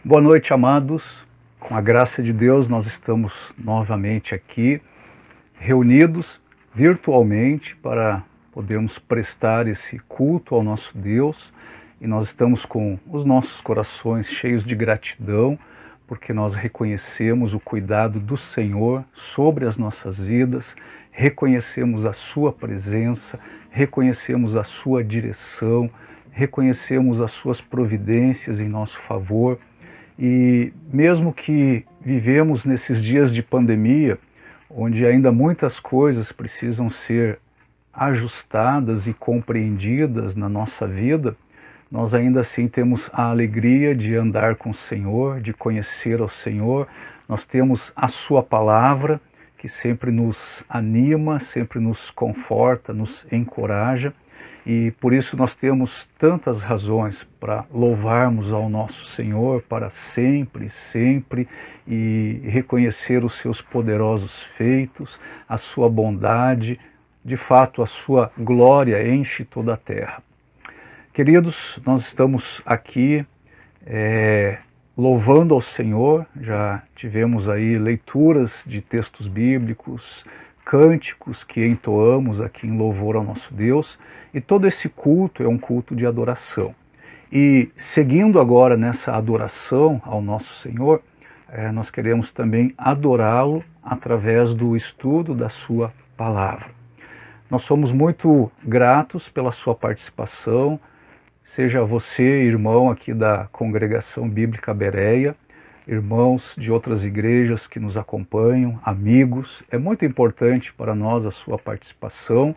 Boa noite, amados. Com a graça de Deus, nós estamos novamente aqui, reunidos virtualmente para podermos prestar esse culto ao nosso Deus. E nós estamos com os nossos corações cheios de gratidão, porque nós reconhecemos o cuidado do Senhor sobre as nossas vidas, reconhecemos a sua presença, reconhecemos a sua direção, reconhecemos as suas providências em nosso favor. E mesmo que vivemos nesses dias de pandemia, onde ainda muitas coisas precisam ser ajustadas e compreendidas na nossa vida, nós ainda assim temos a alegria de andar com o Senhor, de conhecer ao Senhor. Nós temos a sua palavra, que sempre nos anima, sempre nos conforta, nos encoraja. E por isso nós temos tantas razões para louvarmos ao nosso Senhor para sempre, sempre, e reconhecer os seus poderosos feitos, a sua bondade. De fato, a sua glória enche toda a terra. Queridos, nós estamos aqui louvando ao Senhor. Já tivemos aí leituras de textos bíblicos, cânticos que entoamos aqui em louvor ao nosso Deus, e todo esse culto é um culto de adoração. E seguindo agora nessa adoração ao nosso Senhor, nós queremos também adorá-lo através do estudo da sua palavra. Nós somos muito gratos pela sua participação, seja você, irmão aqui da Congregação Bíblica Bereia, irmãos de outras igrejas que nos acompanham, amigos. É muito importante para nós a sua participação.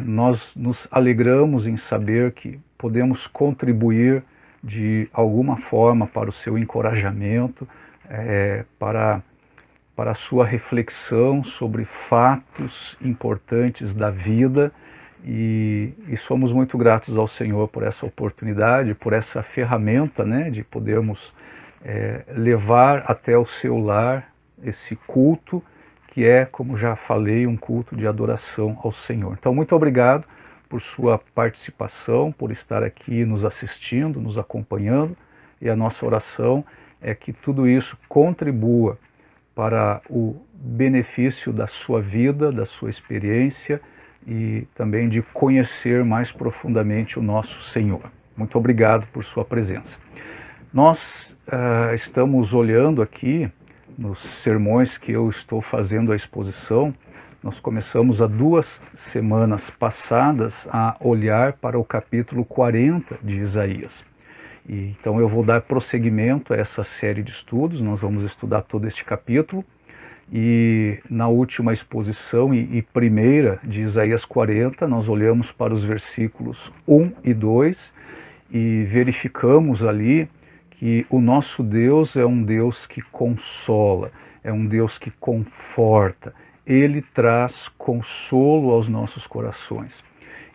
Nós nos alegramos em saber que podemos contribuir de alguma forma para o seu encorajamento, para a sua reflexão sobre fatos importantes da vida. E somos muito gratos ao Senhor por essa oportunidade, por essa ferramenta, de podermos levar até o seu lar esse culto, que é, como já falei, um culto de adoração ao Senhor. Então, muito obrigado por sua participação, por estar aqui nos assistindo, nos acompanhando, e a nossa oração é que tudo isso contribua para o benefício da sua vida, da sua experiência, e também de conhecer mais profundamente o nosso Senhor. Muito obrigado por sua presença. Nós estamos olhando aqui nos sermões que eu estou fazendo a exposição. Nós começamos há 2 semanas passadas a olhar para o capítulo 40 de Isaías. Então eu vou dar prosseguimento a essa série de estudos. Nós vamos estudar todo este capítulo. E na última exposição e primeira de Isaías 40, nós olhamos para os versículos 1 e 2 e verificamos ali que o nosso Deus é um Deus que consola, é um Deus que conforta. Ele traz consolo aos nossos corações.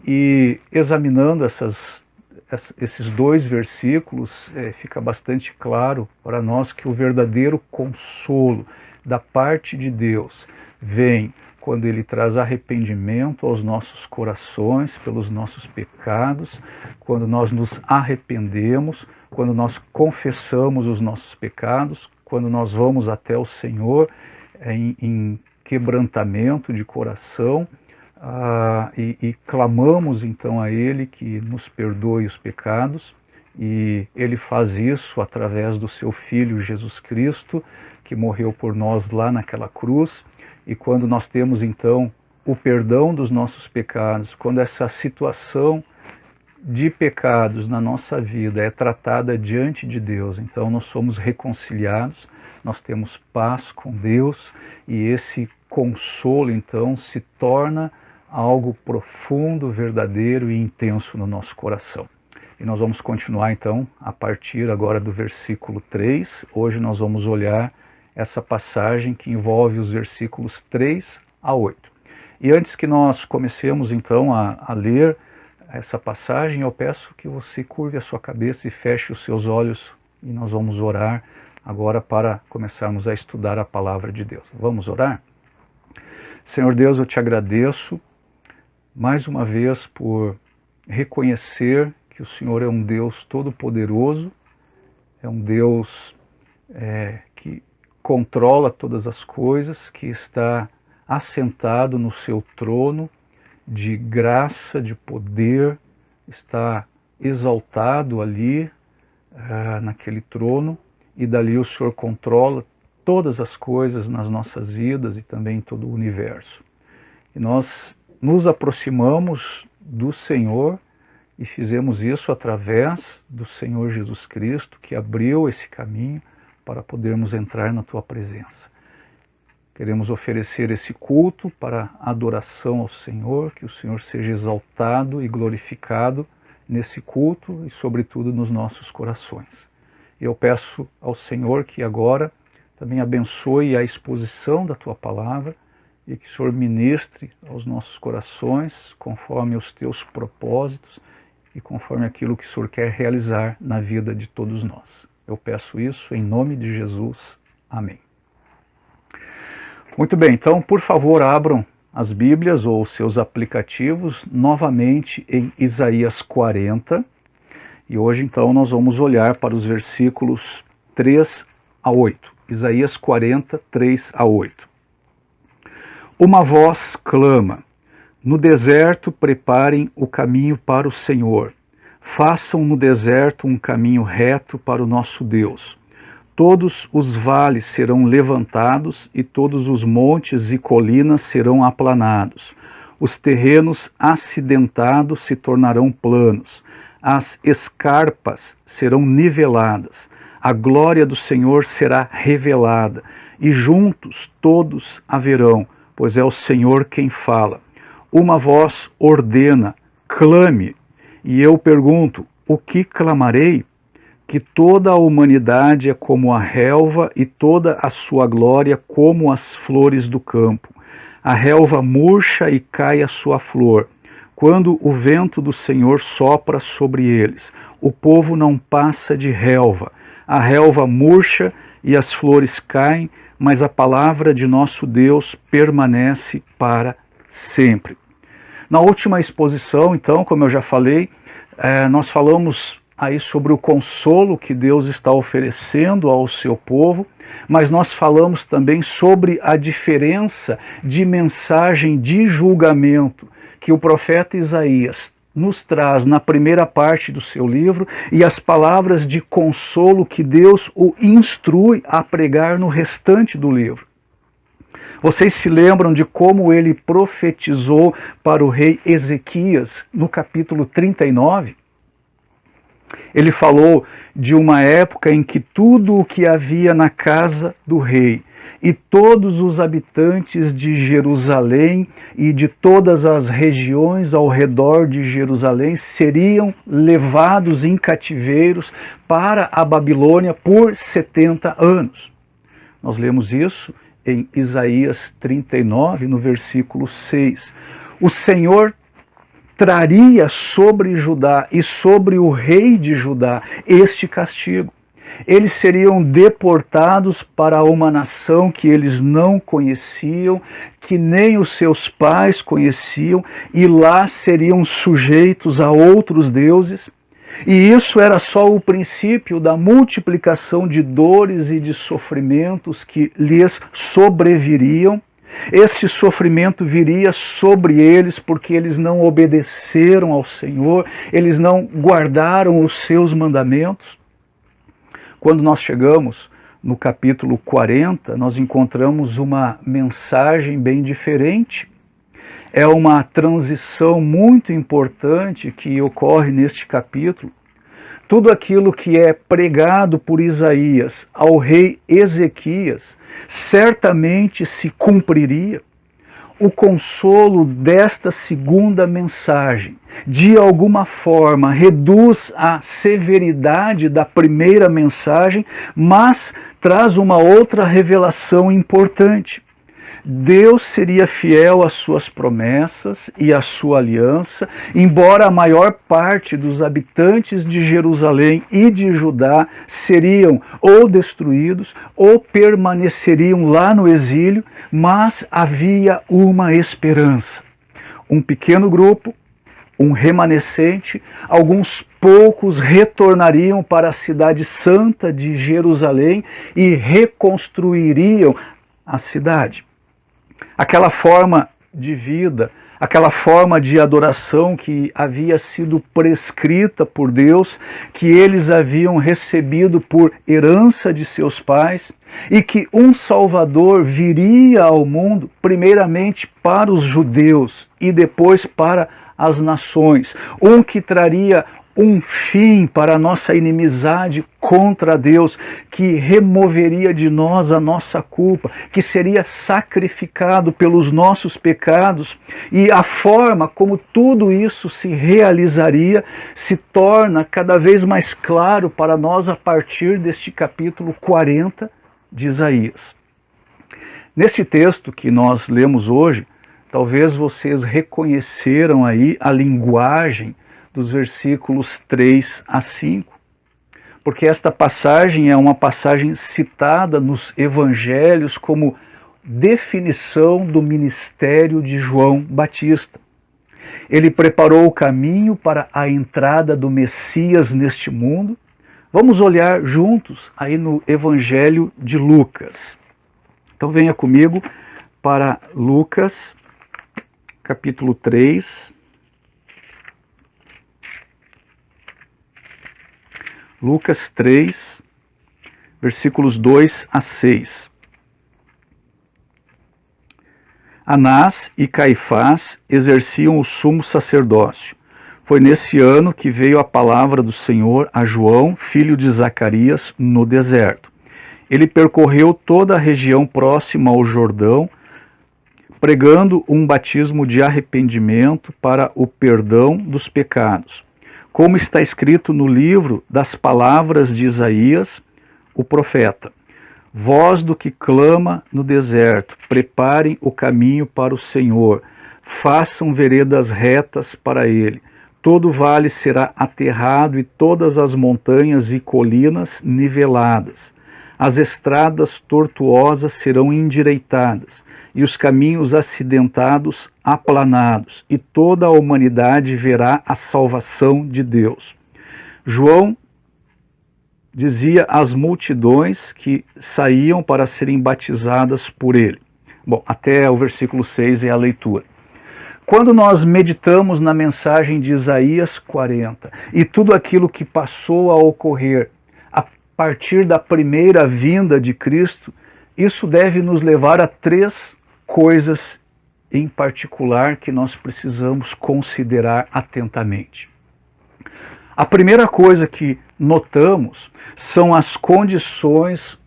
E examinando esses 2 versículos, fica bastante claro para nós que o verdadeiro consolo da parte de Deus vem quando Ele traz arrependimento aos nossos corações pelos nossos pecados, quando nós nos arrependemos, quando nós confessamos os nossos pecados, quando nós vamos até o Senhor em quebrantamento de coração e clamamos então a Ele que nos perdoe os pecados. E Ele faz isso através do seu Filho Jesus Cristo, que morreu por nós lá naquela cruz. E quando nós temos então o perdão dos nossos pecados, quando essa situação de pecados na nossa vida é tratada diante de Deus, então nós somos reconciliados, nós temos paz com Deus, e esse consolo então se torna algo profundo, verdadeiro e intenso no nosso coração. E nós vamos continuar então a partir agora do versículo 3. Hoje nós vamos olhar essa passagem que envolve os versículos 3 a 8. E antes que nós comecemos então a ler essa passagem, eu peço que você curve a sua cabeça e feche os seus olhos, e nós vamos orar agora para começarmos a estudar a palavra de Deus. Vamos orar? Senhor Deus, eu te agradeço mais uma vez por reconhecer que o Senhor é um Deus todo-poderoso, é um Deus que controla todas as coisas, que está assentado no seu trono de graça, de poder, está exaltado ali, naquele trono, e dali o Senhor controla todas as coisas nas nossas vidas e também em todo o universo. E nós nos aproximamos do Senhor e fizemos isso através do Senhor Jesus Cristo, que abriu esse caminho para podermos entrar na Tua presença. Queremos oferecer esse culto para adoração ao Senhor, que o Senhor seja exaltado e glorificado nesse culto e, sobretudo, nos nossos corações. Eu peço ao Senhor que agora também abençoe a exposição da Tua palavra e que o Senhor ministre aos nossos corações conforme os Teus propósitos e conforme aquilo que o Senhor quer realizar na vida de todos nós. Eu peço isso em nome de Jesus. Amém. Muito bem, então, por favor, abram as Bíblias ou os seus aplicativos novamente em Isaías 40. E hoje, então, nós vamos olhar para os versículos 3 a 8. Isaías 40, 3 a 8. Uma voz clama: no deserto preparem o caminho para o Senhor. Façam no deserto um caminho reto para o nosso Deus. Todos os vales serão levantados e todos os montes e colinas serão aplanados. Os terrenos acidentados se tornarão planos. As escarpas serão niveladas. A glória do Senhor será revelada. E juntos todos a verão, pois é o Senhor quem fala. Uma voz ordena: clame. E eu pergunto: o que clamarei? Que toda a humanidade é como a relva e toda a sua glória como as flores do campo. A relva murcha e cai a sua flor, quando o vento do Senhor sopra sobre eles. O povo não passa de relva. A relva murcha e as flores caem, mas a palavra de nosso Deus permanece para sempre. Na última exposição, então, como eu já falei, nós falamos aí sobre o consolo que Deus está oferecendo ao seu povo, mas nós falamos também sobre a diferença de mensagem de julgamento que o profeta Isaías nos traz na primeira parte do seu livro e as palavras de consolo que Deus o instrui a pregar no restante do livro. Vocês se lembram de como ele profetizou para o rei Ezequias no capítulo 39? Ele falou de uma época em que tudo o que havia na casa do rei e todos os habitantes de Jerusalém e de todas as regiões ao redor de Jerusalém seriam levados em cativeiros para a Babilônia por 70 anos. Nós lemos isso em Isaías 39, no versículo 6. O Senhor traria sobre Judá e sobre o rei de Judá este castigo. Eles seriam deportados para uma nação que eles não conheciam, que nem os seus pais conheciam, e lá seriam sujeitos a outros deuses. E isso era só o princípio da multiplicação de dores e de sofrimentos que lhes sobreviriam. Este sofrimento viria sobre eles porque eles não obedeceram ao Senhor, eles não guardaram os seus mandamentos. Quando nós chegamos no capítulo 40, nós encontramos uma mensagem bem diferente. É uma transição muito importante que ocorre neste capítulo. Tudo aquilo que é pregado por Isaías ao rei Ezequias certamente se cumpriria. O consolo desta segunda mensagem, de alguma forma, reduz a severidade da primeira mensagem, mas traz uma outra revelação importante. Deus seria fiel às suas promessas e à sua aliança, embora a maior parte dos habitantes de Jerusalém e de Judá seriam ou destruídos ou permaneceriam lá no exílio, mas havia uma esperança. Um pequeno grupo um remanescente, alguns poucos retornariam para a cidade santa de Jerusalém e reconstruiriam a cidade. Aquela forma de vida, aquela forma de adoração que havia sido prescrita por Deus, que eles haviam recebido por herança de seus pais, e que um Salvador viria ao mundo, primeiramente para os judeus e depois para as nações, um que traria um fim para a nossa inimizade contra Deus, que removeria de nós a nossa culpa, que seria sacrificado pelos nossos pecados, e a forma como tudo isso se realizaria se torna cada vez mais claro para nós a partir deste capítulo 40 de Isaías. Nesse texto que nós lemos hoje, talvez vocês reconheceram aí a linguagem dos versículos 3 a 5, porque esta passagem é uma passagem citada nos evangelhos como definição do ministério de João Batista. Ele preparou o caminho para a entrada do Messias neste mundo. Vamos olhar juntos aí no Evangelho de Lucas. Então venha comigo para Lucas, capítulo 3. Lucas 3, versículos 2 a 6. Anás e Caifás exerciam o sumo sacerdócio. Foi nesse ano que veio a palavra do Senhor a João, filho de Zacarias, no deserto. Ele percorreu toda a região próxima ao Jordão, pregando um batismo de arrependimento para o perdão dos pecados, como está escrito no livro das palavras de Isaías, o profeta. Voz do que clama no deserto, preparem o caminho para o Senhor, façam veredas retas para ele. Todo vale será aterrado e todas as montanhas e colinas niveladas. As estradas tortuosas serão endireitadas e os caminhos acidentados aplanados, e toda a humanidade verá a salvação de Deus. João dizia às multidões que saíam para serem batizadas por ele. Bom, até o versículo 6 é a leitura. Quando nós meditamos na mensagem de Isaías 40 e tudo aquilo que passou a ocorrer a partir da primeira vinda de Cristo, isso deve nos levar a três coisas em particular que nós precisamos considerar atentamente. A primeira coisa que notamos são as condições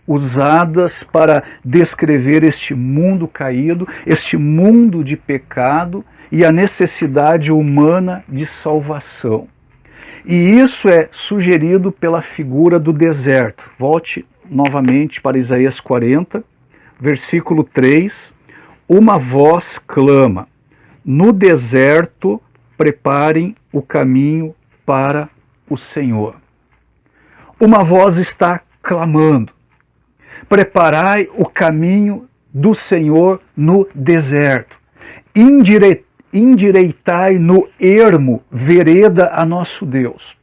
usadas para descrever este mundo caído, este mundo de pecado e a necessidade humana de salvação. E isso é sugerido pela figura do deserto. Volte novamente para Isaías 40, versículo 3. Uma voz clama: no deserto preparem o caminho para o Senhor. Uma voz está clamando: preparai o caminho do Senhor no deserto. Endireitai no ermo vereda a nosso Deus.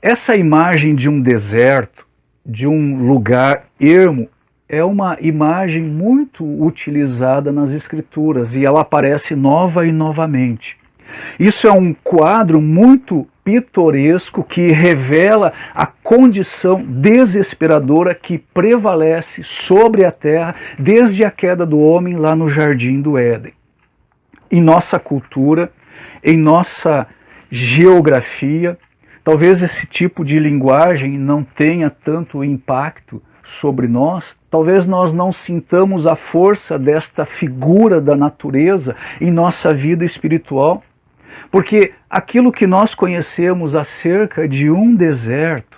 Essa imagem de um deserto, de um lugar ermo, é uma imagem muito utilizada nas Escrituras e ela aparece nova e novamente. Isso é um quadro muito pitoresco que revela a condição desesperadora que prevalece sobre a terra desde a queda do homem lá no Jardim do Éden. Em nossa cultura, em nossa geografia, talvez esse tipo de linguagem não tenha tanto impacto sobre nós, talvez nós não sintamos a força desta figura da natureza em nossa vida espiritual, porque aquilo que nós conhecemos acerca de um deserto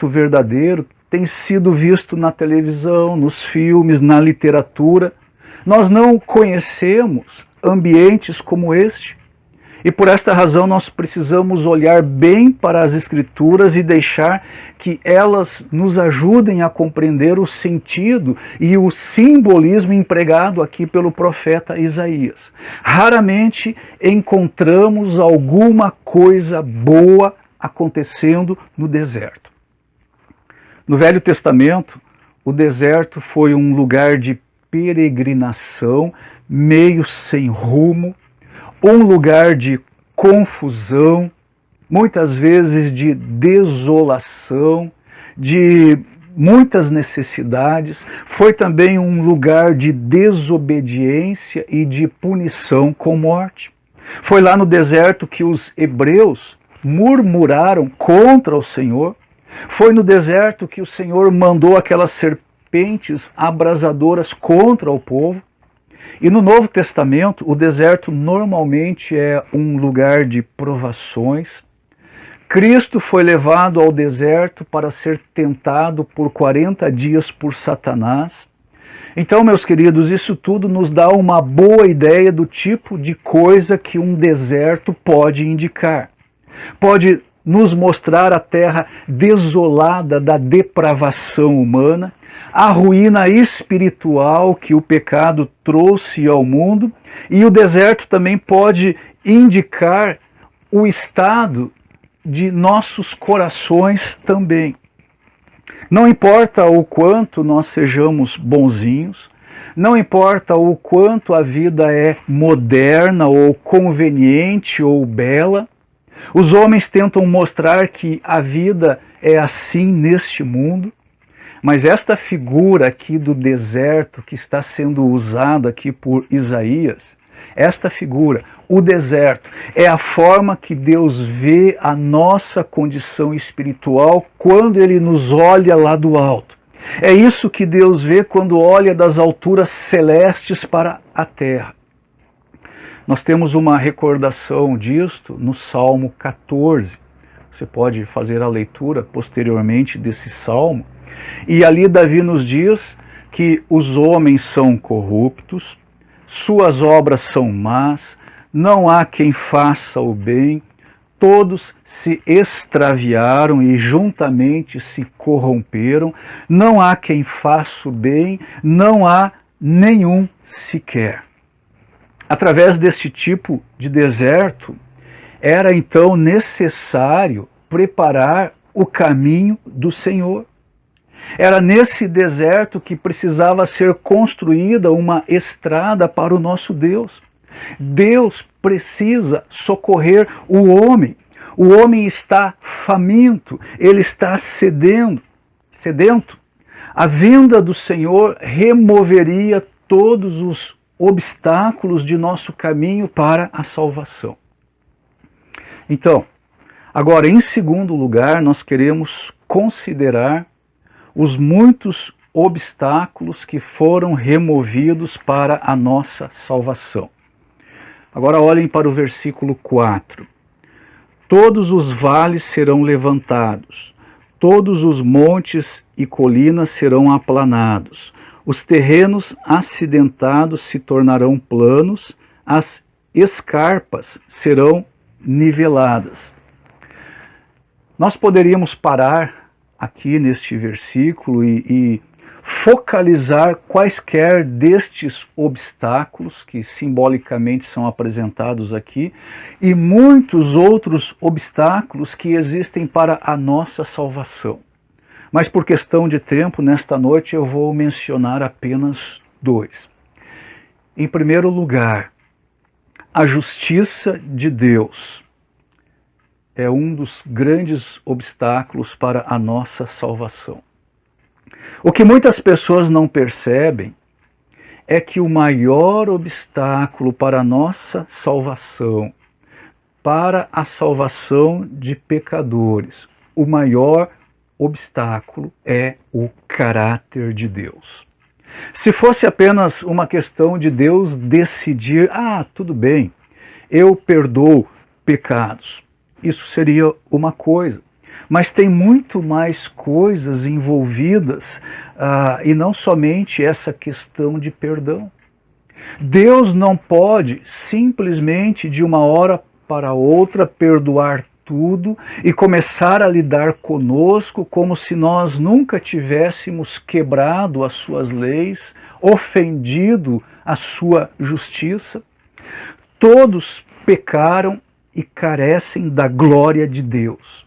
verdadeiro, tem sido visto na televisão, nos filmes, na literatura. Nós não conhecemos ambientes como este. E por esta razão nós precisamos olhar bem para as Escrituras e deixar que elas nos ajudem a compreender o sentido e o simbolismo empregado aqui pelo profeta Isaías. Raramente encontramos alguma coisa boa acontecendo no deserto. No Velho Testamento, o deserto foi um lugar de peregrinação, meio sem rumo, um lugar de confusão, muitas vezes de desolação, de muitas necessidades. Foi também um lugar de desobediência e de punição com morte. Foi lá no deserto que os hebreus murmuraram contra o Senhor. Foi no deserto que o Senhor mandou aquelas serpentes abrasadoras contra o povo. E no Novo Testamento, o deserto normalmente é um lugar de provações. Cristo foi levado ao deserto para ser tentado por 40 dias por Satanás. Então, meus queridos, isso tudo nos dá uma boa ideia do tipo de coisa que um deserto pode indicar. Pode nos mostrar a terra desolada da depravação humana, a ruína espiritual que o pecado trouxe ao mundo, e o deserto também pode indicar o estado de nossos corações também. Não importa o quanto nós sejamos bonzinhos, não importa o quanto a vida é moderna ou conveniente ou bela, os homens tentam mostrar que a vida é assim neste mundo, mas esta figura aqui do deserto que está sendo usada aqui por Isaías, esta figura, o deserto, é a forma que Deus vê a nossa condição espiritual quando Ele nos olha lá do alto. É isso que Deus vê quando olha das alturas celestes para a terra. Nós temos uma recordação disto no Salmo 14. Você pode fazer a leitura posteriormente desse salmo. E ali Davi nos diz que os homens são corruptos, suas obras são más, não há quem faça o bem, todos se extraviaram e juntamente se corromperam, não há quem faça o bem, não há nenhum sequer. Através deste tipo de deserto, era então necessário preparar o caminho do Senhor. Era nesse deserto que precisava ser construída uma estrada para o nosso Deus. Deus precisa socorrer o homem. O homem está faminto, ele está sedento. A vinda do Senhor removeria todos os obstáculos de nosso caminho para a salvação. Então, agora, em segundo lugar, nós queremos considerar os muitos obstáculos que foram removidos para a nossa salvação. Agora olhem para o versículo 4. Todos os vales serão levantados, todos os montes e colinas serão aplanados, os terrenos acidentados se tornarão planos, as escarpas serão niveladas. Nós poderíamos parar aqui neste versículo e focalizar quaisquer destes obstáculos que simbolicamente são apresentados aqui e muitos outros obstáculos que existem para a nossa salvação. Mas por questão de tempo, nesta noite eu vou mencionar apenas dois. Em primeiro lugar, a justiça de Deus é um dos grandes obstáculos para a nossa salvação. O que muitas pessoas não percebem é que o maior obstáculo para a nossa salvação, para a salvação de pecadores, o maior obstáculo é o caráter de Deus. Se fosse apenas uma questão de Deus decidir, tudo bem, eu perdoo pecados, isso seria uma coisa. Mas tem muito mais coisas envolvidas e não somente essa questão de perdão. Deus não pode simplesmente de uma hora para outra, perdoar tudo e começar a lidar conosco como se nós nunca tivéssemos quebrado as suas leis, ofendido a sua justiça. Todos pecaram e carecem da glória de Deus.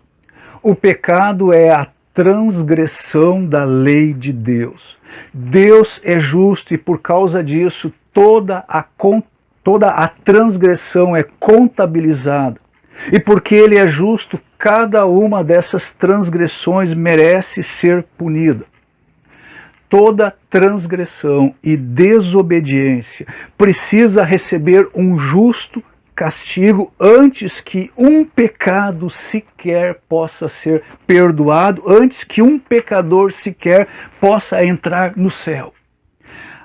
O pecado é a transgressão da lei de Deus. Deus é justo e por causa disso toda a transgressão é contabilizada. E porque Ele é justo, cada uma dessas transgressões merece ser punida. Toda transgressão e desobediência precisa receber um justo castigo antes que um pecado sequer possa ser perdoado, antes que um pecador sequer possa entrar no céu.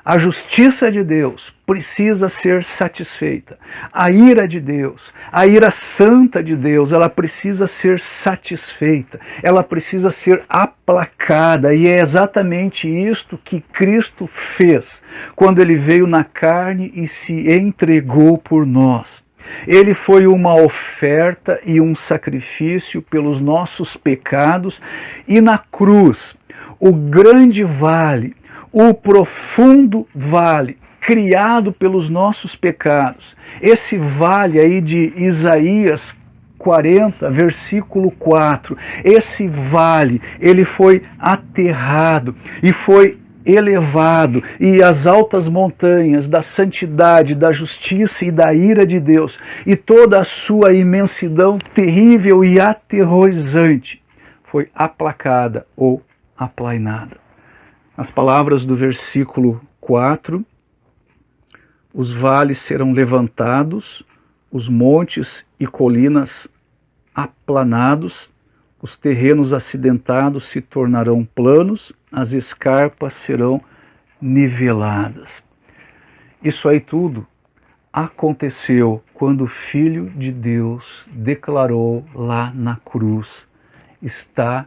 A justiça de Deus precisa ser satisfeita. A ira de Deus, a ira santa de Deus, ela precisa ser satisfeita. Ela precisa ser aplacada. E é exatamente isto que Cristo fez quando Ele veio na carne e se entregou por nós. Ele foi uma oferta e um sacrifício pelos nossos pecados. E na cruz, o grande vale, o profundo vale, criado pelos nossos pecados. Esse vale aí de Isaías 40, versículo 4, esse vale, ele foi aterrado e foi elevado, e as altas montanhas da santidade, da justiça e da ira de Deus, e toda a sua imensidão terrível e aterrorizante, foi aplacada ou aplainada. Nas palavras do versículo 4, os vales serão levantados, os montes e colinas aplanados, os terrenos acidentados se tornarão planos, as escarpas serão niveladas. Isso aí tudo aconteceu quando o Filho de Deus declarou lá na cruz: está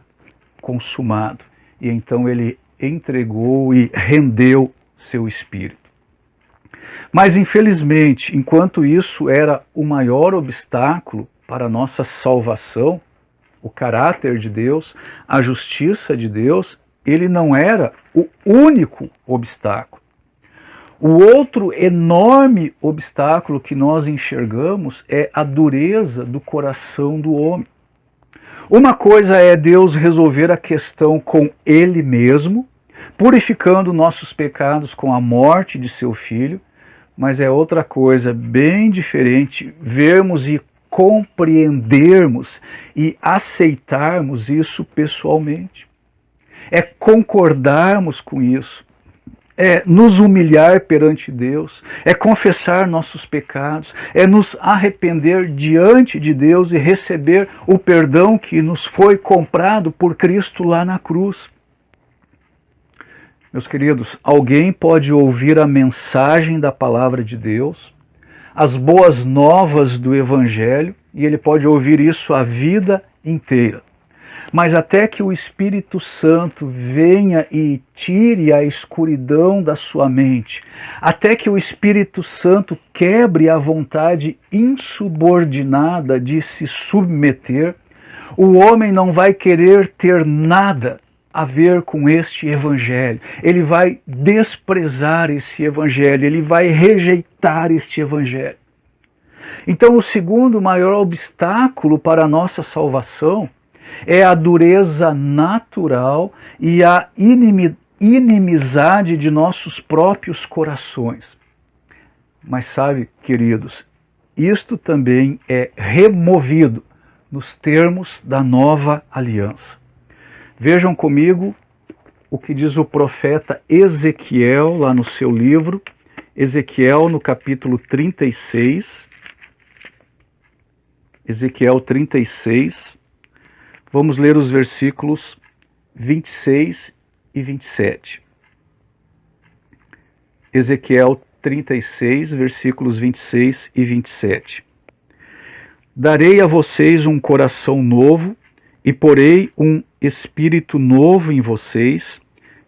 consumado. E então Ele entregou e rendeu seu espírito. Mas infelizmente, enquanto isso era o maior obstáculo para a nossa salvação, o caráter de Deus, a justiça de Deus, ele não era o único obstáculo. O outro enorme obstáculo que nós enxergamos é a dureza do coração do homem. Uma coisa é Deus resolver a questão com Ele mesmo, purificando nossos pecados com a morte de seu Filho, mas é outra coisa bem diferente vermos e compreendermos e aceitarmos isso pessoalmente. É concordarmos com isso, é nos humilhar perante Deus, é confessar nossos pecados, é nos arrepender diante de Deus e receber o perdão que nos foi comprado por Cristo lá na cruz. Meus queridos, alguém pode ouvir a mensagem da palavra de Deus, as boas novas do Evangelho, e ele pode ouvir isso a vida inteira. Mas até que o Espírito Santo venha e tire a escuridão da sua mente, até que o Espírito Santo quebre a vontade insubordinada de se submeter, o homem não vai querer ter nada a ver com este Evangelho. Ele vai desprezar esse Evangelho, ele vai rejeitar este Evangelho. Então, o segundo maior obstáculo para a nossa salvação é a dureza natural e a inimizade de nossos próprios corações. Mas sabe, queridos, isto também é removido nos termos da nova aliança. Vejam comigo o que diz o profeta Ezequiel lá no seu livro, Ezequiel no capítulo 36, Ezequiel 36, vamos ler os versículos 26 e 27. Ezequiel 36, versículos 26 e 27. Darei a vocês um coração novo e porei um espírito novo em vocês,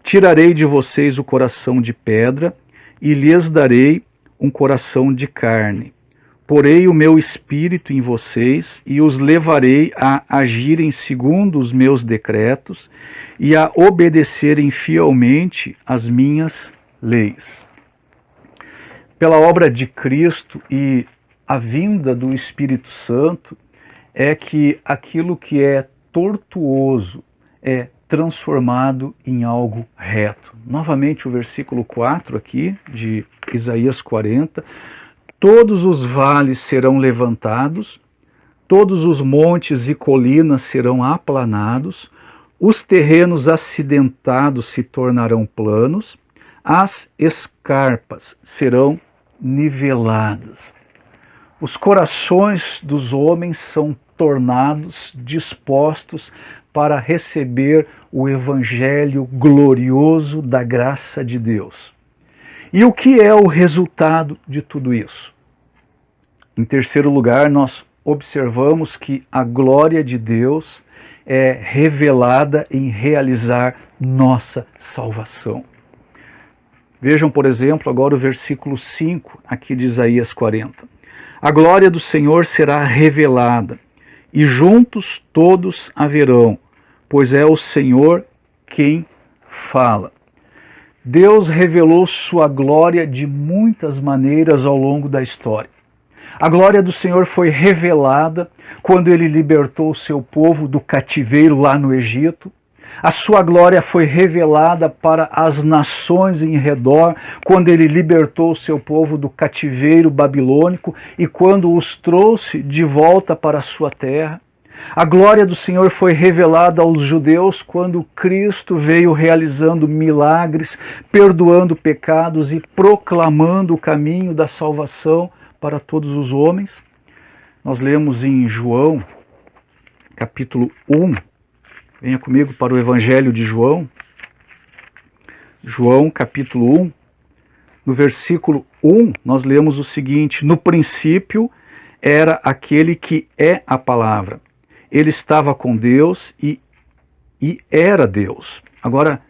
tirarei de vocês o coração de pedra e lhes darei um coração de carne. porei o meu espírito em vocês e os levarei a agirem segundo os meus decretos e a obedecerem fielmente as minhas leis. Pela obra de Cristo e a vinda do Espírito Santo é que aquilo que é tortuoso é transformado em algo reto. Novamente o versículo 4 aqui de Isaías 40. Todos os vales serão levantados, todos os montes e colinas serão aplanados, os terrenos acidentados se tornarão planos, as escarpas serão niveladas. Os corações dos homens são tornados dispostos para receber o evangelho glorioso da graça de Deus. E o que é o resultado de tudo isso? Em terceiro lugar, nós observamos que a glória de Deus é revelada em realizar nossa salvação. Vejam, por exemplo, agora o versículo 5 aqui de Isaías 40. A glória do Senhor será revelada, e juntos todos a verão, pois é o Senhor quem fala. Deus revelou sua glória de muitas maneiras ao longo da história. A glória do Senhor foi revelada quando ele libertou o seu povo do cativeiro lá no Egito. A sua glória foi revelada para as nações em redor, quando ele libertou o seu povo do cativeiro babilônico e quando os trouxe de volta para a sua terra. A glória do Senhor foi revelada aos judeus quando Cristo veio realizando milagres, perdoando pecados e proclamando o caminho da salvação para todos os homens. Nós lemos em João, capítulo 1, venha comigo para o Evangelho de João. João, capítulo 1, no versículo 1, nós lemos o seguinte: no princípio era aquele que é a palavra. Ele estava com Deus e era Deus. Agora,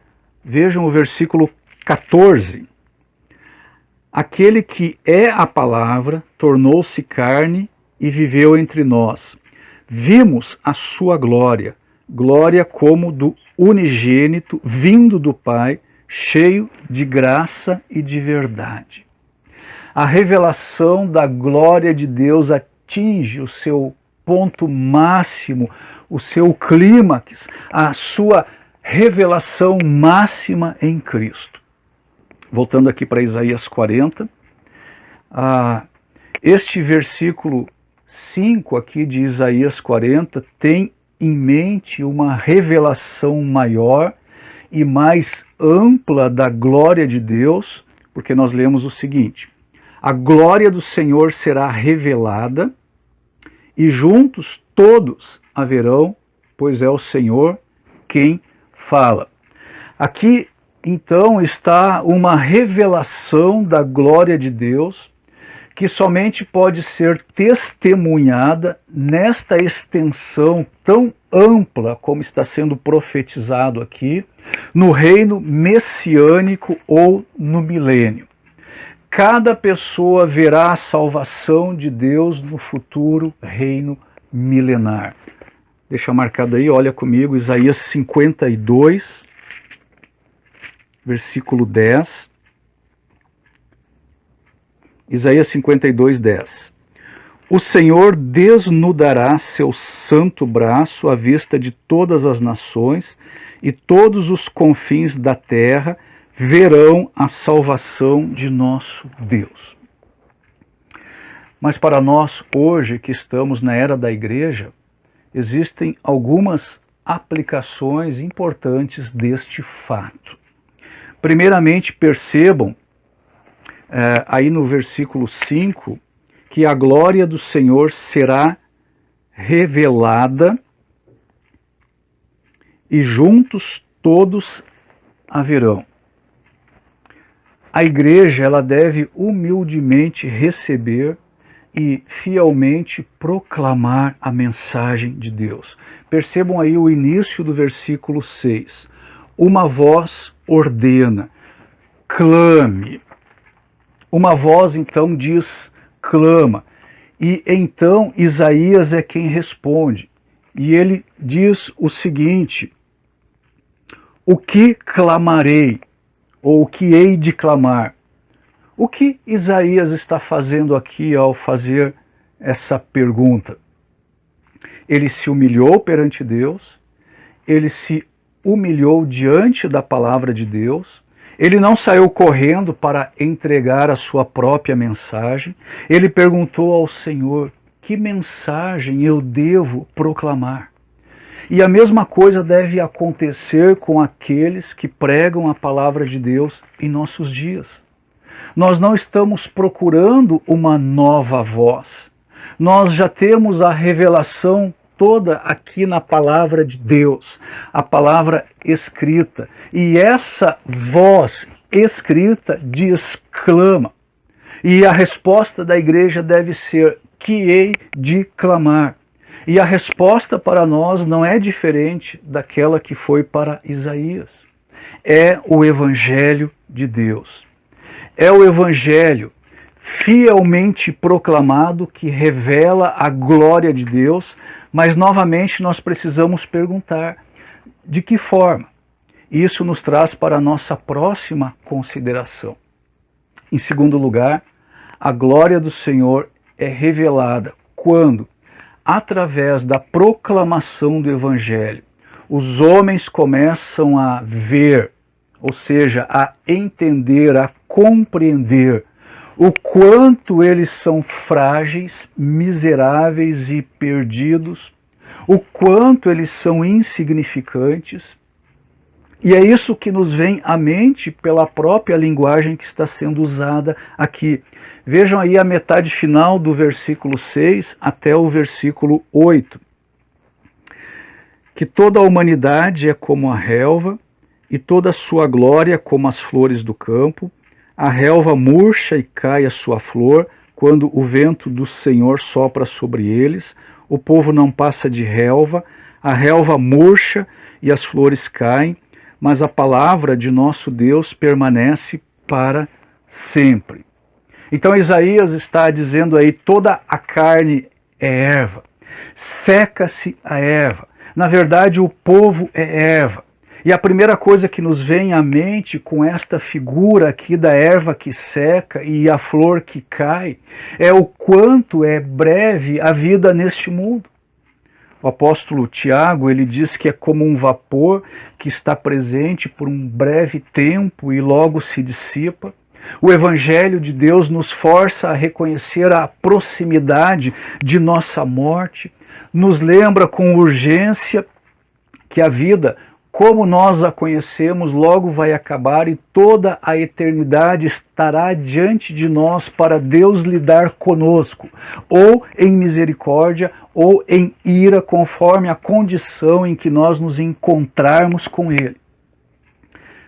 vejam o versículo 14. Aquele que é a palavra tornou-se carne e viveu entre nós. Vimos a sua glória, glória como do unigênito vindo do Pai, cheio de graça e de verdade. A revelação da glória de Deus atinge o seu ponto máximo, o seu clímax, a sua revelação máxima em Cristo. Voltando aqui para Isaías 40, este versículo 5 aqui de Isaías 40 tem em mente uma revelação maior e mais ampla da glória de Deus, porque nós lemos o seguinte: a glória do Senhor será revelada, e juntos todos a verão, pois é o Senhor quem fala. Aqui, então, está uma revelação da glória de Deus, que somente pode ser testemunhada nesta extensão tão ampla como está sendo profetizado aqui, no reino messiânico ou no milênio. Cada pessoa verá a salvação de Deus no futuro reino milenar. Deixa marcado aí, olha comigo, Isaías 52, versículo 10. Isaías 52, 10. O Senhor desnudará seu santo braço à vista de todas as nações, e todos os confins da terra verão a salvação de nosso Deus. Mas para nós, hoje que estamos na era da igreja, existem algumas aplicações importantes deste fato. Primeiramente, percebam aí no versículo 5, que a glória do Senhor será revelada e juntos todos a verão. A igreja, ela deve humildemente receber e fielmente proclamar a mensagem de Deus. Percebam aí o início do versículo 6. Uma voz ordena, clame. Uma voz então diz, clama. E então Isaías é quem responde. E ele diz o seguinte: o que clamarei? Ou o que hei de clamar? O que Isaías está fazendo aqui ao fazer essa pergunta? Ele se humilhou perante Deus, ele se humilhou diante da palavra de Deus, ele não saiu correndo para entregar a sua própria mensagem, ele perguntou ao Senhor: que mensagem eu devo proclamar? E a mesma coisa deve acontecer com aqueles que pregam a palavra de Deus em nossos dias. Nós não estamos procurando uma nova voz. Nós já temos a revelação toda aqui na palavra de Deus, a palavra escrita. E essa voz escrita diz: clama. E a resposta da igreja deve ser: que hei de clamar. E a resposta para nós não é diferente daquela que foi para Isaías. É o Evangelho de Deus. É o Evangelho fielmente proclamado que revela a glória de Deus, mas novamente nós precisamos perguntar: de que forma? Isso nos traz para a nossa próxima consideração. Em segundo lugar, a glória do Senhor é revelada quando, através da proclamação do Evangelho, os homens começam a ver, ou seja, a entender, a compreender o quanto eles são frágeis, miseráveis e perdidos, o quanto eles são insignificantes. E é isso que nos vem à mente pela própria linguagem que está sendo usada aqui. Vejam aí a metade final do versículo 6 até o versículo 8. Que toda a humanidade é como a relva, e toda a sua glória como as flores do campo. A relva murcha e cai a sua flor, quando o vento do Senhor sopra sobre eles. O povo não passa de relva, a relva murcha e as flores caem, mas a palavra de nosso Deus permanece para sempre. Então Isaías está dizendo aí: toda a carne é erva, seca-se a erva. Na verdade, o povo é erva. E a primeira coisa que nos vem à mente com esta figura aqui da erva que seca e a flor que cai é o quanto é breve a vida neste mundo. O apóstolo Tiago, ele diz que é como um vapor que está presente por um breve tempo e logo se dissipa. O Evangelho de Deus nos força a reconhecer a proximidade de nossa morte, nos lembra com urgência que a vida, como nós a conhecemos, logo vai acabar e toda a eternidade estará diante de nós para Deus lidar conosco, ou em misericórdia, ou em ira, conforme a condição em que nós nos encontrarmos com Ele.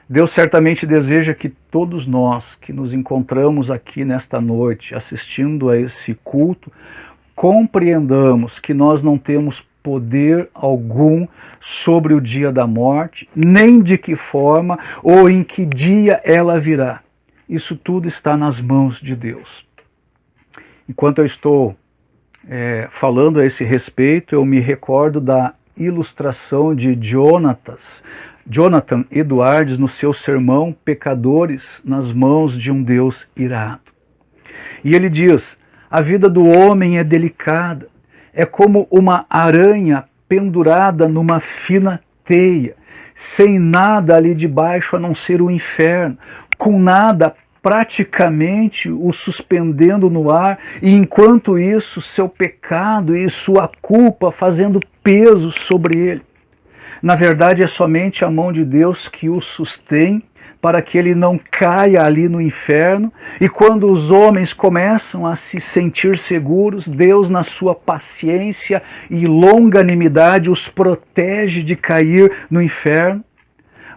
Deus certamente deseja que todos nós que nos encontramos aqui nesta noite, assistindo a esse culto, compreendamos que nós não temos poder algum sobre o dia da morte, nem de que forma ou em que dia ela virá. Isso tudo está nas mãos de Deus. Enquanto eu estou falando a esse respeito, eu me recordo da ilustração de Jonathan Edwards no seu sermão Pecadores nas mãos de um Deus irado. E ele diz: a vida do homem é delicada, é como uma aranha pendurada numa fina teia, sem nada ali debaixo a não ser o inferno, com nada praticamente o suspendendo no ar, e enquanto isso seu pecado e sua culpa fazendo peso sobre ele. Na verdade é somente a mão de Deus que o sustém para que ele não caia ali no inferno, e quando os homens começam a se sentir seguros, Deus, na sua paciência e longanimidade, os protege de cair no inferno.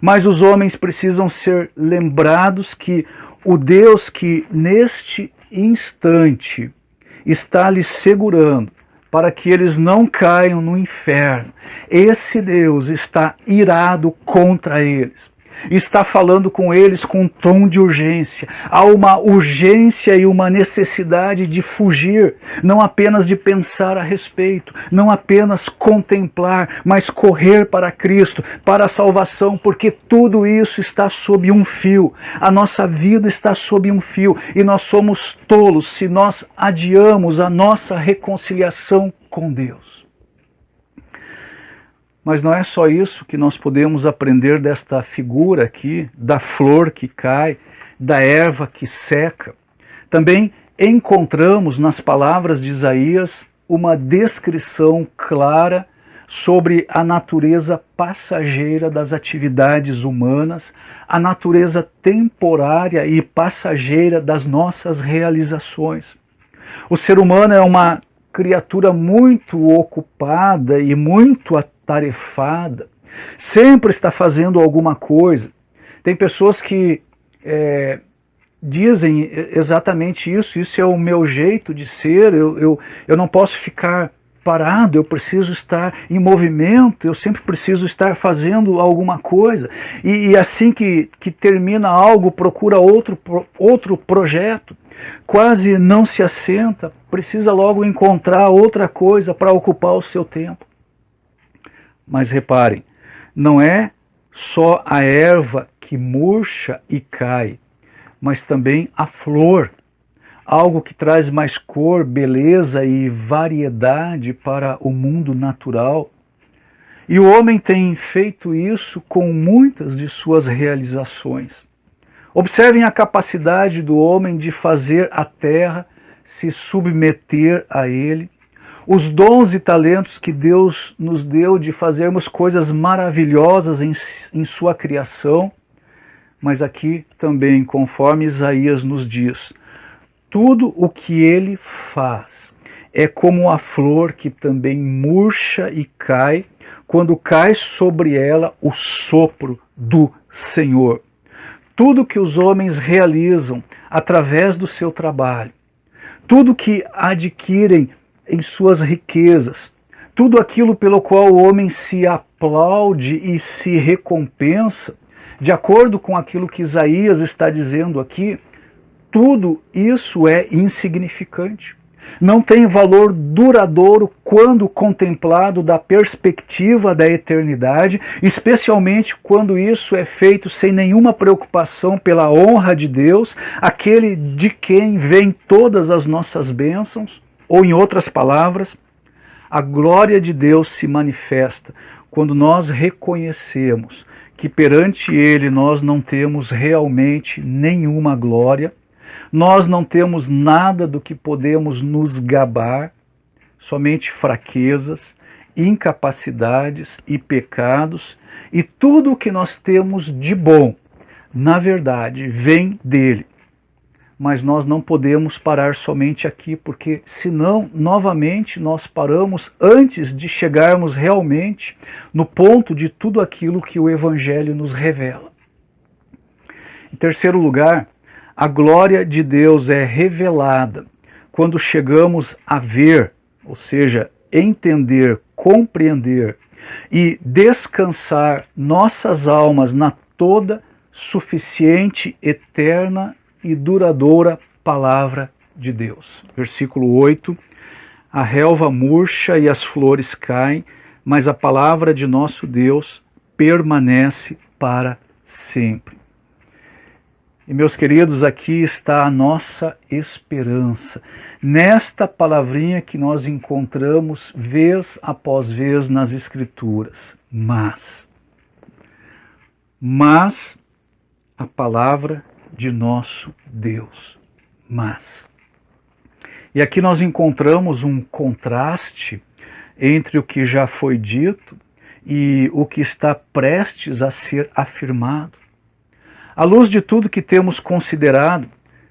Mas os homens precisam ser lembrados que o Deus que neste instante está lhes segurando para que eles não caiam no inferno, esse Deus está irado contra eles. Está falando com eles com um tom de urgência. Há uma urgência e uma necessidade de fugir, não apenas de pensar a respeito, não apenas contemplar, mas correr para Cristo, para a salvação, porque tudo isso está sob um fio. A nossa vida está sob um fio e nós somos tolos se nós adiamos a nossa reconciliação com Deus. Mas não é só isso que nós podemos aprender desta figura aqui, da flor que cai, da erva que seca. Também encontramos nas palavras de Isaías uma descrição clara sobre a natureza passageira das atividades humanas, a natureza temporária e passageira das nossas realizações. O ser humano é uma criatura muito ocupada e muito atarefada, sempre está fazendo alguma coisa. Tem pessoas que dizem exatamente isso é o meu jeito de ser, eu não posso ficar parado, eu preciso estar em movimento, eu sempre preciso estar fazendo alguma coisa. E assim que termina algo, procura outro projeto, quase não se assenta, precisa logo encontrar outra coisa para ocupar o seu tempo. Mas reparem, não é só a erva que murcha e cai, mas também a flor, algo que traz mais cor, beleza e variedade para o mundo natural. E o homem tem feito isso com muitas de suas realizações. Observem a capacidade do homem de fazer a terra se submeter a ele, os dons e talentos que Deus nos deu de fazermos coisas maravilhosas em sua criação, mas aqui também, conforme Isaías nos diz, tudo o que ele faz é como a flor que também murcha e cai, quando cai sobre ela o sopro do Senhor. Tudo que os homens realizam através do seu trabalho, tudo que adquirem em suas riquezas, tudo aquilo pelo qual o homem se aplaude e se recompensa, de acordo com aquilo que Isaías está dizendo aqui, tudo isso é insignificante. Não tem valor duradouro quando contemplado da perspectiva da eternidade, especialmente quando isso é feito sem nenhuma preocupação pela honra de Deus, aquele de quem vêm todas as nossas bênçãos, ou em outras palavras, a glória de Deus se manifesta quando nós reconhecemos que perante Ele nós não temos realmente nenhuma glória, nós não temos nada do que podemos nos gabar, somente fraquezas, incapacidades e pecados, e tudo o que nós temos de bom, na verdade, vem dele. Mas nós não podemos parar somente aqui, porque senão, novamente, nós paramos antes de chegarmos realmente no ponto de tudo aquilo que o Evangelho nos revela. Em terceiro lugar, a glória de Deus é revelada quando chegamos a ver, ou seja, entender, compreender e descansar nossas almas na toda suficiente, eterna e duradoura palavra de Deus. Versículo 8, a relva murcha e as flores caem, mas a palavra de nosso Deus permanece para sempre. E meus queridos, aqui está a nossa esperança, nesta palavrinha que nós encontramos vez após vez nas Escrituras, mas a palavra de nosso Deus, mas. E aqui nós encontramos um contraste entre o que já foi dito e o que está prestes a ser afirmado. À luz de tudo que temos considerado,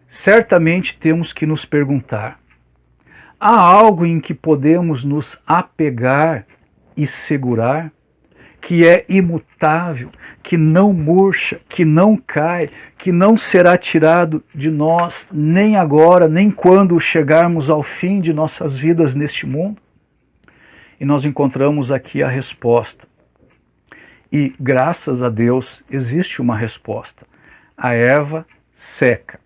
certamente temos que nos perguntar: há algo em que podemos nos apegar e segurar, que é imutável, que não murcha, que não cai, que não será tirado de nós, nem agora, nem quando chegarmos ao fim de nossas vidas neste mundo? E nós encontramos aqui a resposta. E, graças a Deus, existe uma resposta. A erva seca,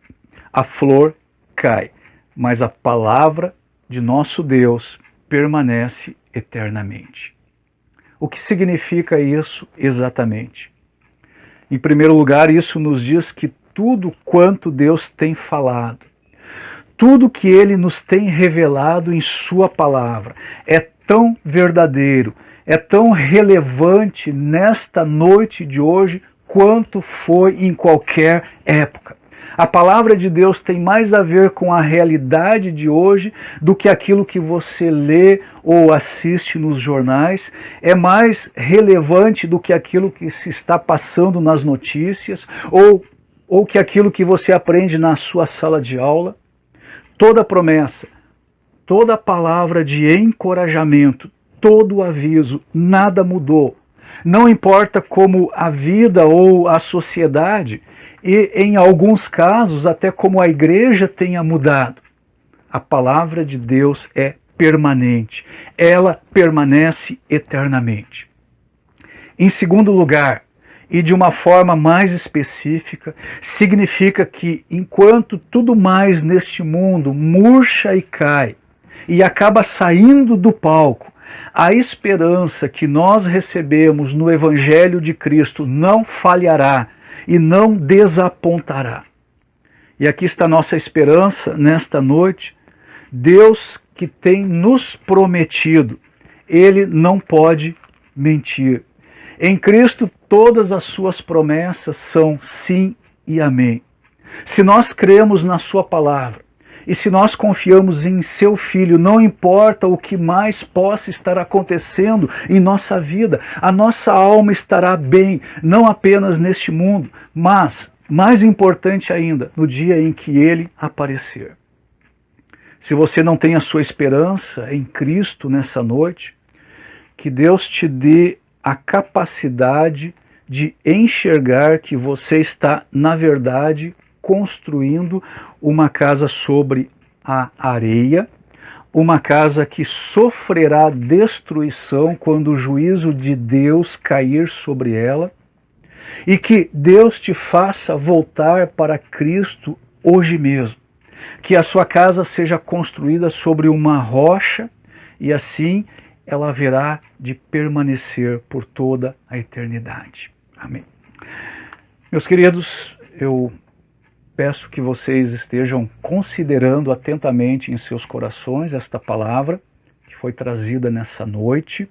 a flor cai, mas a palavra de nosso Deus permanece eternamente. O que significa isso exatamente? Em primeiro lugar, isso nos diz que tudo quanto Deus tem falado, tudo que Ele nos tem revelado em Sua palavra é tão verdadeiro, é tão relevante nesta noite de hoje quanto foi em qualquer época. A palavra de Deus tem mais a ver com a realidade de hoje do que aquilo que você lê ou assiste nos jornais. É mais relevante do que aquilo que se está passando nas notícias ou que aquilo que você aprende na sua sala de aula. Toda promessa, toda palavra de encorajamento, todo aviso, nada mudou. Não importa como a vida ou a sociedade, e em alguns casos até como a igreja tenha mudado, a palavra de Deus é permanente, ela permanece eternamente. Em segundo lugar, e de uma forma mais específica, significa que enquanto tudo mais neste mundo murcha e cai, e acaba saindo do palco, a esperança que nós recebemos no Evangelho de Cristo não falhará e não desapontará. E aqui está a nossa esperança nesta noite. Deus que tem nos prometido, Ele não pode mentir. Em Cristo todas as suas promessas são sim e amém. Se nós cremos na sua palavra, e se nós confiamos em seu Filho, não importa o que mais possa estar acontecendo em nossa vida, a nossa alma estará bem, não apenas neste mundo, mas, mais importante ainda, no dia em que Ele aparecer. Se você não tem a sua esperança em Cristo nessa noite, que Deus te dê a capacidade de enxergar que você está, na verdade, construindo uma casa sobre a areia, uma casa que sofrerá destruição quando o juízo de Deus cair sobre ela, e que Deus te faça voltar para Cristo hoje mesmo, que a sua casa seja construída sobre uma rocha e assim ela haverá de permanecer por toda a eternidade. Amém. Meus queridos, eu peço que vocês estejam considerando atentamente em seus corações esta palavra que foi trazida nessa noite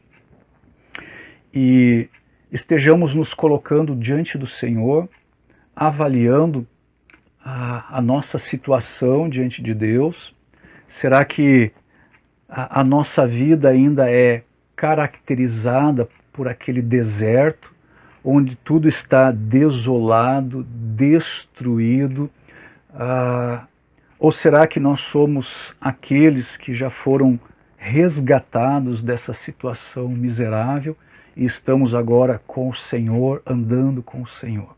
e estejamos nos colocando diante do Senhor, avaliando a nossa situação diante de Deus. Será que a nossa vida ainda é caracterizada por aquele deserto, onde tudo está desolado, destruído? Ou será que nós somos aqueles que já foram resgatados dessa situação miserável e estamos agora com o Senhor, andando com o Senhor?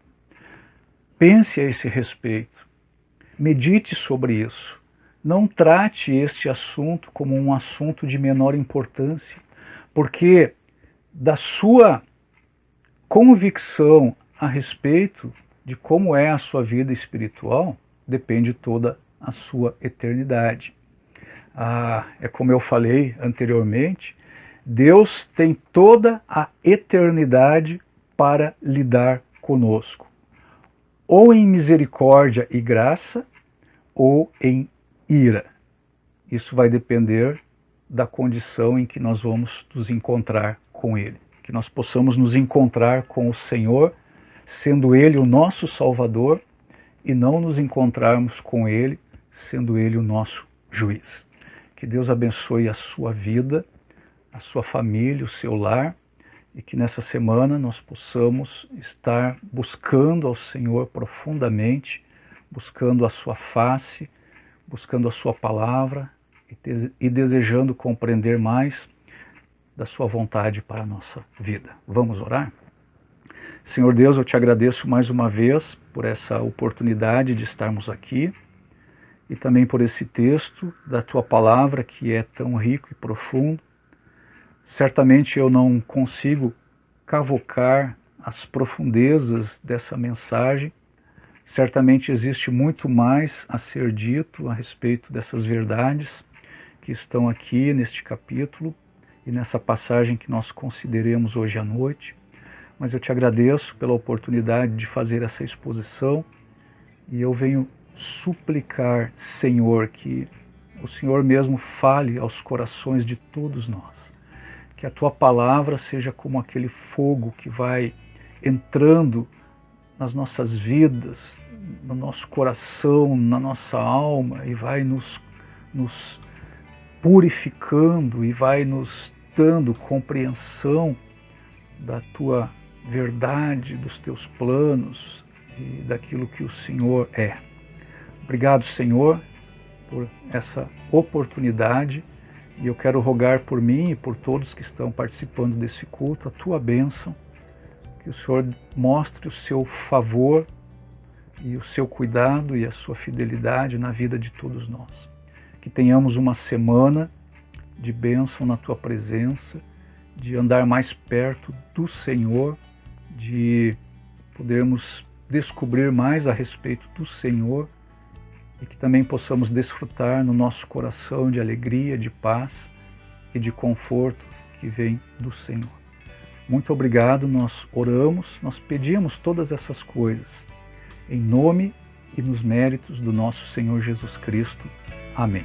Pense a esse respeito, medite sobre isso. Não trate este assunto como um assunto de menor importância, porque da sua convicção a respeito de como é a sua vida espiritual, depende toda a sua eternidade. É como eu falei anteriormente, Deus tem toda a eternidade para lidar conosco, ou em misericórdia e graça, ou em ira. Isso vai depender da condição em que nós vamos nos encontrar com Ele. Que nós possamos nos encontrar com o Senhor, sendo Ele o nosso Salvador, e não nos encontrarmos com Ele, sendo Ele o nosso juiz. Que Deus abençoe a sua vida, a sua família, o seu lar, e que nessa semana nós possamos estar buscando ao Senhor profundamente, buscando a sua face, buscando a sua palavra e desejando compreender mais da sua vontade para a nossa vida. Vamos orar? Senhor Deus, eu te agradeço mais uma vez por essa oportunidade de estarmos aqui e também por esse texto da tua palavra que é tão rico e profundo. Certamente eu não consigo cavocar as profundezas dessa mensagem. Certamente existe muito mais a ser dito a respeito dessas verdades que estão aqui neste capítulo e nessa passagem que nós consideremos hoje à noite. Mas eu te agradeço pela oportunidade de fazer essa exposição e eu venho suplicar, Senhor, que o Senhor mesmo fale aos corações de todos nós. Que a Tua palavra seja como aquele fogo que vai entrando nas nossas vidas, no nosso coração, na nossa alma e vai nos purificando e vai nos dando compreensão da Tua verdade, dos Teus planos e daquilo que o Senhor é. Obrigado, Senhor, por essa oportunidade e eu quero rogar por mim e por todos que estão participando desse culto a Tua bênção, que o Senhor mostre o Seu favor e o Seu cuidado e a Sua fidelidade na vida de todos nós. Que tenhamos uma semana de bênção na Tua presença, de andar mais perto do Senhor, de podermos descobrir mais a respeito do Senhor e que também possamos desfrutar no nosso coração de alegria, de paz e de conforto que vem do Senhor. Muito obrigado, nós oramos, nós pedimos todas essas coisas em nome e nos méritos do nosso Senhor Jesus Cristo. Amém.